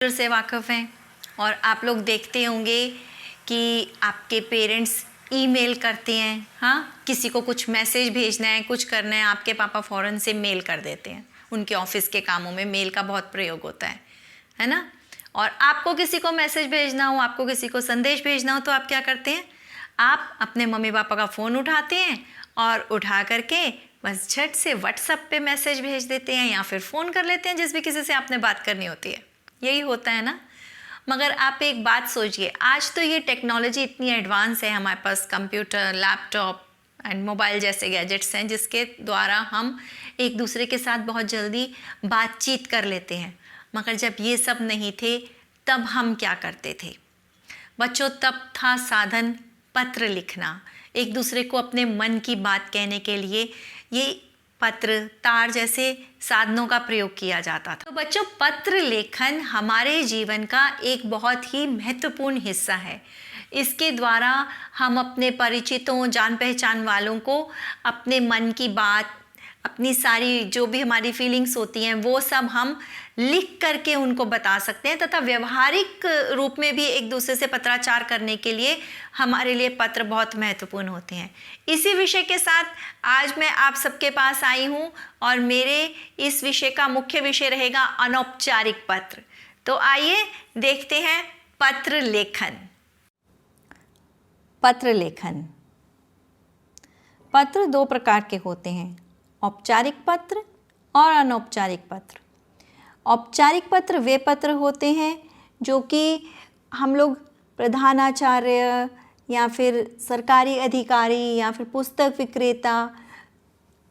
से वाकिफ़ हैं और आप लोग देखते होंगे कि आपके पेरेंट्स ईमेल करते हैं। हाँ, किसी को कुछ मैसेज भेजना है, कुछ करना है, आपके पापा फ़ौरन से मेल कर देते हैं। उनके ऑफिस के कामों में मेल का बहुत प्रयोग होता है ना। और आपको किसी को मैसेज भेजना हो, आपको किसी को संदेश भेजना हो, तो आप क्या करते हैं? आप अपने मम्मी पापा का फ़ोन उठाते हैं और उठा करके बस झट से व्हाट्सएप पे मैसेज भेज देते हैं या फिर फ़ोन कर लेते हैं जिस भी किसी से आपने बात करनी होती है। यही होता है ना। मगर आप एक बात सोचिए, आज तो ये टेक्नोलॉजी इतनी एडवांस है, हमारे पास कंप्यूटर, लैपटॉप एंड मोबाइल जैसे गैजेट्स हैं जिसके द्वारा हम एक दूसरे के साथ बहुत जल्दी बातचीत कर लेते हैं। मगर जब ये सब नहीं थे तब हम क्या करते थे बच्चों? तब था साधन पत्र लिखना। एक दूसरे को अपने मन की बात कहने के लिए ये पत्र, तार जैसे साधनों का प्रयोग किया जाता था। तो बच्चों, पत्र लेखन हमारे जीवन का एक बहुत ही महत्वपूर्ण हिस्सा है। इसके द्वारा हम अपने परिचितों, जान पहचान वालों को अपने मन की बात, अपनी सारी जो भी हमारी फीलिंग्स होती हैं वो सब हम लिख करके उनको बता सकते हैं तथा व्यवहारिक रूप में भी एक दूसरे से पत्राचार करने के लिए हमारे लिए पत्र बहुत महत्वपूर्ण होते हैं। इसी विषय के साथ आज मैं आप सबके पास आई हूँ और मेरे इस विषय का मुख्य विषय रहेगा अनौपचारिक पत्र। तो आइए देखते हैं पत्र लेखन। पत्र लेखन। पत्र दो प्रकार के होते हैं, औपचारिक पत्र और अनौपचारिक पत्र। औपचारिक पत्र वे पत्र होते हैं जो कि हम लोग प्रधानाचार्य या फिर सरकारी अधिकारी या फिर पुस्तक विक्रेता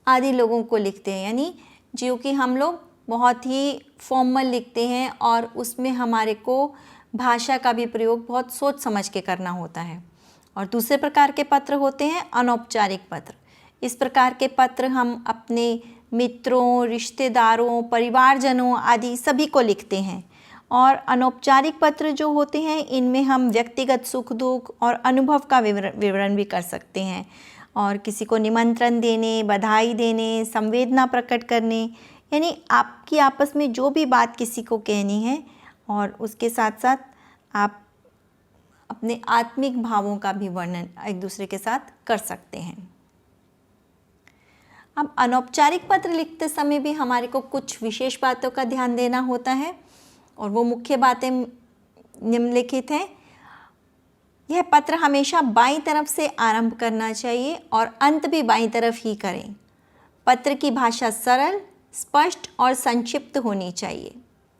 आदि लोगों को लिखते हैं, यानी जो कि हम लोग बहुत ही फॉर्मल लिखते हैं और उसमें हमारे को भाषा का भी प्रयोग बहुत सोच समझ के करना होता है। और दूसरे प्रकार के पत्र होते हैं अनौपचारिक पत्र। इस प्रकार के पत्र हम अपने मित्रों, रिश्तेदारों, परिवारजनों आदि सभी को लिखते हैं। और अनौपचारिक पत्र जो होते हैं इनमें हम व्यक्तिगत सुख दुख और अनुभव का विवरण भी कर सकते हैं और किसी को निमंत्रण देने, बधाई देने, संवेदना प्रकट करने, यानी आपकी आपस में जो भी बात किसी को कहनी है और उसके साथ साथ आप अपने आत्मिक भावों का भी वर्णन एक दूसरे के साथ कर सकते हैं। अब अनौपचारिक पत्र लिखते समय भी हमारे को कुछ विशेष बातों का ध्यान देना होता है और वो मुख्य बातें निम्नलिखित हैं। यह पत्र हमेशा बाईं तरफ से आरंभ करना चाहिए और अंत भी बाईं तरफ ही करें। पत्र की भाषा सरल, स्पष्ट और संक्षिप्त होनी चाहिए,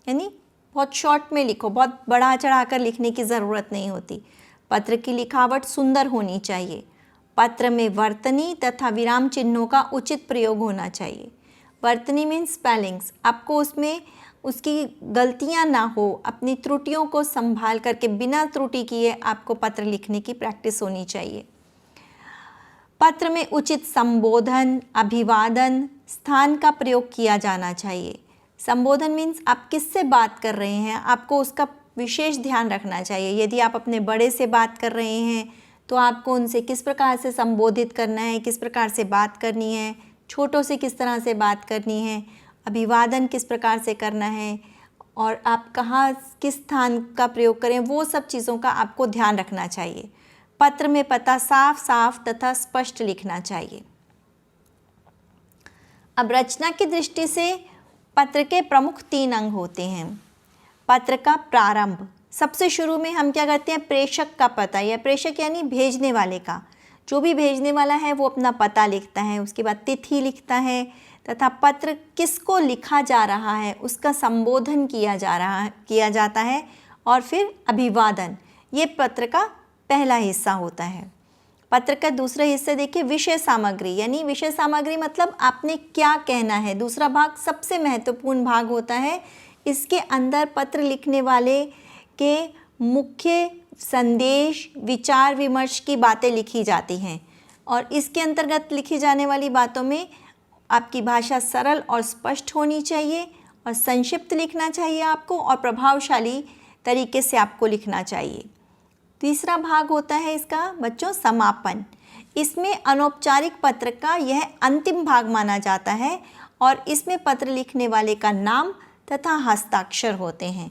यानी बहुत शॉर्ट में लिखो, बहुत बढ़ा चढ़ा कर लिखने की ज़रूरत नहीं होती। पत्र की लिखावट सुंदर होनी चाहिए। पत्र में वर्तनी तथा विराम चिन्हों का उचित प्रयोग होना चाहिए। वर्तनी मीन्स स्पेलिंग्स, आपको उसमें उसकी गलतियां ना हो, अपनी त्रुटियों को संभाल करके बिना त्रुटि किए आपको पत्र लिखने की प्रैक्टिस होनी चाहिए। पत्र में उचित संबोधन, अभिवादन, स्थान का प्रयोग किया जाना चाहिए। संबोधन मीन्स आप किससे बात कर रहे हैं, आपको उसका विशेष ध्यान रखना चाहिए। यदि आप अपने बड़े से बात कर रहे हैं तो आपको उनसे किस प्रकार से संबोधित करना है, किस प्रकार से बात करनी है, छोटों से किस तरह से बात करनी है, अभिवादन किस प्रकार से करना है और आप कहाँ किस स्थान का प्रयोग करें, वो सब चीज़ों का आपको ध्यान रखना चाहिए। पत्र में पता साफ साफ तथा स्पष्ट लिखना चाहिए। अब रचना की दृष्टि से पत्र के प्रमुख 3 अंग होते हैं। पत्र का प्रारंभ, सबसे शुरू में हम क्या करते हैं, प्रेषक का पता, या प्रेषक यानी भेजने वाले का, जो भी भेजने वाला है वो अपना पता लिखता है, उसके बाद तिथि लिखता है तथा पत्र किसको लिखा जा रहा है उसका संबोधन किया जाता है और फिर अभिवादन। ये पत्र का पहला हिस्सा होता है। पत्र का दूसरा हिस्सा देखिए, विषय सामग्री, यानी विषय सामग्री मतलब आपने क्या कहना है। दूसरा भाग सबसे महत्वपूर्ण भाग होता है। इसके अंदर पत्र लिखने वाले के मुख्य संदेश, विचार विमर्श की बातें लिखी जाती हैं और इसके अंतर्गत लिखी जाने वाली बातों में आपकी भाषा सरल और स्पष्ट होनी चाहिए और संक्षिप्त लिखना चाहिए आपको और प्रभावशाली तरीके से आपको लिखना चाहिए। तीसरा भाग होता है इसका बच्चों समापन। इसमें अनौपचारिक पत्र का यह अंतिम भाग माना जाता है और इसमें पत्र लिखने वाले का नाम तथा हस्ताक्षर होते हैं।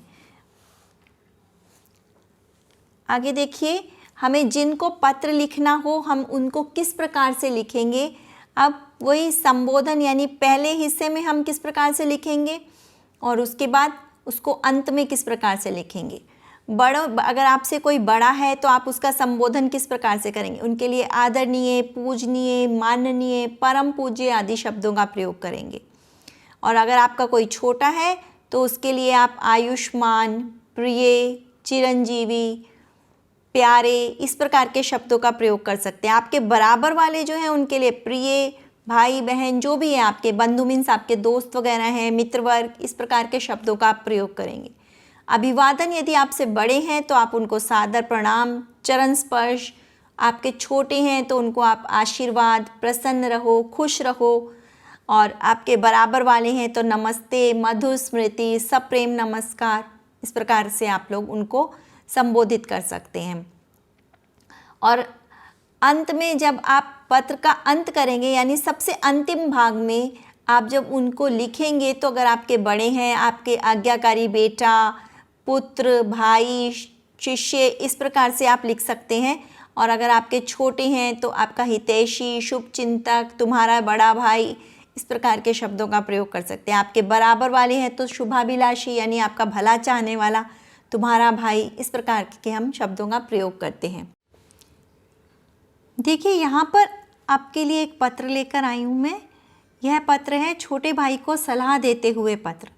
आगे देखिए, हमें जिनको पत्र लिखना हो हम उनको किस प्रकार से लिखेंगे। अब वही संबोधन यानी पहले हिस्से में हम किस प्रकार से लिखेंगे और उसके बाद उसको अंत में किस प्रकार से लिखेंगे। अगर आपसे कोई बड़ा है तो आप उसका संबोधन किस प्रकार से करेंगे। उनके लिए आदरणीय, पूजनीय, माननीय, परम पूज्य आदि शब्दों का प्रयोग करेंगे। और अगर आपका कोई छोटा है तो उसके लिए आप आयुष्मान, प्रिय, चिरंजीवी, प्यारे, इस प्रकार के शब्दों का प्रयोग कर सकते हैं। आपके बराबर वाले जो हैं उनके लिए प्रिय, भाई बहन जो भी है, आपके बंधु मीन्स आपके दोस्त वगैरह हैं, मित्र वर्ग, इस प्रकार के शब्दों का आप प्रयोग करेंगे। अभिवादन, यदि आपसे बड़े हैं तो आप उनको सादर प्रणाम, चरण स्पर्श, आपके छोटे हैं तो उनको आप आशीर्वाद, प्रसन्न रहो, खुश रहो, और आपके बराबर वाले हैं तो नमस्ते, मधुर स्मृति, सप्रेम नमस्कार, इस प्रकार से आप लोग उनको संबोधित कर सकते हैं। और अंत में जब आप पत्र का अंत करेंगे यानी सबसे अंतिम भाग में आप जब उनको लिखेंगे तो अगर आपके बड़े हैं, आपके आज्ञाकारी बेटा, पुत्र, भाई, शिष्य, इस प्रकार से आप लिख सकते हैं। और अगर आपके छोटे हैं तो आपका हितैषी, शुभचिंतक, तुम्हारा बड़ा भाई, इस प्रकार के शब्दों का प्रयोग कर सकते हैं। आपके बराबर वाले हैं तो शुभाभिलाषी यानी आपका भला चाहने वाला, तुम्हारा भाई, इस प्रकार के हम शब्दों का प्रयोग करते हैं। देखिए यहाँ पर आपके लिए एक पत्र लेकर आई हूँ मैं। यह पत्र है छोटे भाई को सलाह देते हुए पत्र।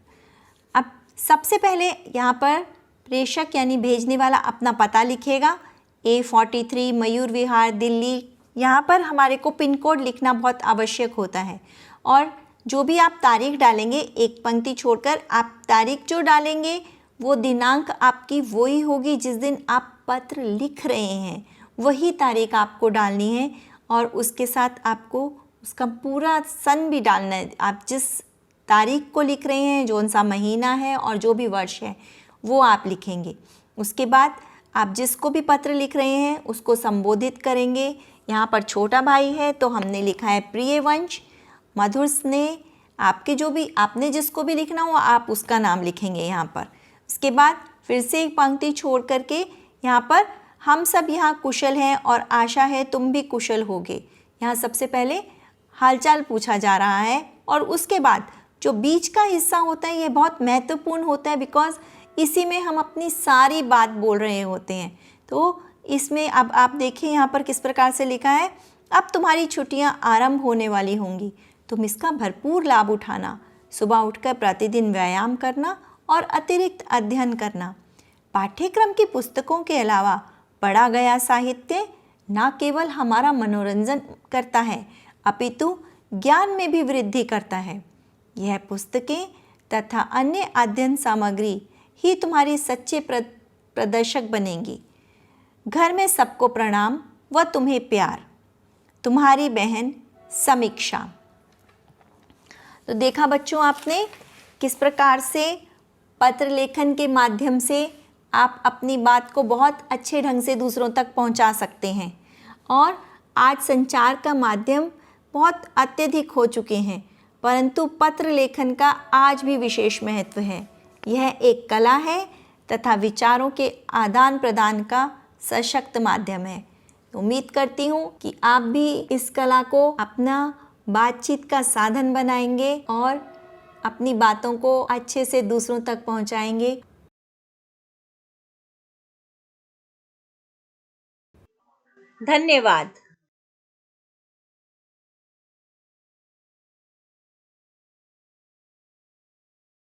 अब सबसे पहले यहाँ पर प्रेषक यानी भेजने वाला अपना पता लिखेगा, A43 मयूर विहार, दिल्ली। यहाँ पर हमारे को पिन कोड लिखना बहुत आवश्यक होता है। और जो भी आप तारीख डालेंगे, एक पंक्ति छोड़कर आप तारीख जो डालेंगे वो दिनांक आपकी वही होगी जिस दिन आप पत्र लिख रहे हैं, वही तारीख आपको डालनी है। और उसके साथ आपको उसका पूरा सन भी डालना है। आप जिस तारीख को लिख रहे हैं, जो सा महीना है और जो भी वर्ष है वो आप लिखेंगे। उसके बाद आप जिसको भी पत्र लिख रहे हैं उसको संबोधित करेंगे। यहाँ पर छोटा भाई है तो हमने लिखा है प्रिय वंश, मधुर स्नेह। आपके जो भी आपने जिसको भी लिखना हो आप उसका नाम लिखेंगे यहाँ पर। उसके बाद फिर से एक पंक्ति छोड़ करके यहाँ पर हम सब यहाँ कुशल हैं और आशा है तुम भी कुशल होगे। यहाँ सबसे पहले हालचाल पूछा जा रहा है और उसके बाद जो बीच का हिस्सा होता है ये बहुत महत्वपूर्ण होता है, बिकॉज़ इसी में हम अपनी सारी बात बोल रहे होते हैं। तो इसमें अब आप देखिए यहाँ पर किस प्रकार से लिखा है, अब तुम्हारी छुट्टियाँ आरंभ होने वाली होंगी, तुम इसका भरपूर लाभ उठाना। सुबह उठकर प्रतिदिन व्यायाम करना और अतिरिक्त अध्ययन करना। पाठ्यक्रम की पुस्तकों के अलावा पढ़ा गया साहित्य न केवल हमारा मनोरंजन करता है अपितु ज्ञान में भी वृद्धि करता है। यह पुस्तकें तथा अन्य अध्ययन सामग्री ही तुम्हारी सच्चे प्रदर्शक बनेंगी। घर में सबको प्रणाम व तुम्हें प्यार, तुम्हारी बहन समीक्षा। तो देखा बच्चों आपने किस प्रकार से पत्र लेखन के माध्यम से आप अपनी बात को बहुत अच्छे ढंग से दूसरों तक पहुंचा सकते हैं। और आज संचार का माध्यम बहुत अत्यधिक हो चुके हैं, परंतु पत्र लेखन का आज भी विशेष महत्व है। यह एक कला है तथा विचारों के आदान प्रदान का सशक्त माध्यम है। उम्मीद करती हूँ कि आप भी इस कला को अपना बातचीत का साधन बनाएंगे और अपनी बातों को अच्छे से दूसरों तक पहुँचाएंगे। धन्यवाद।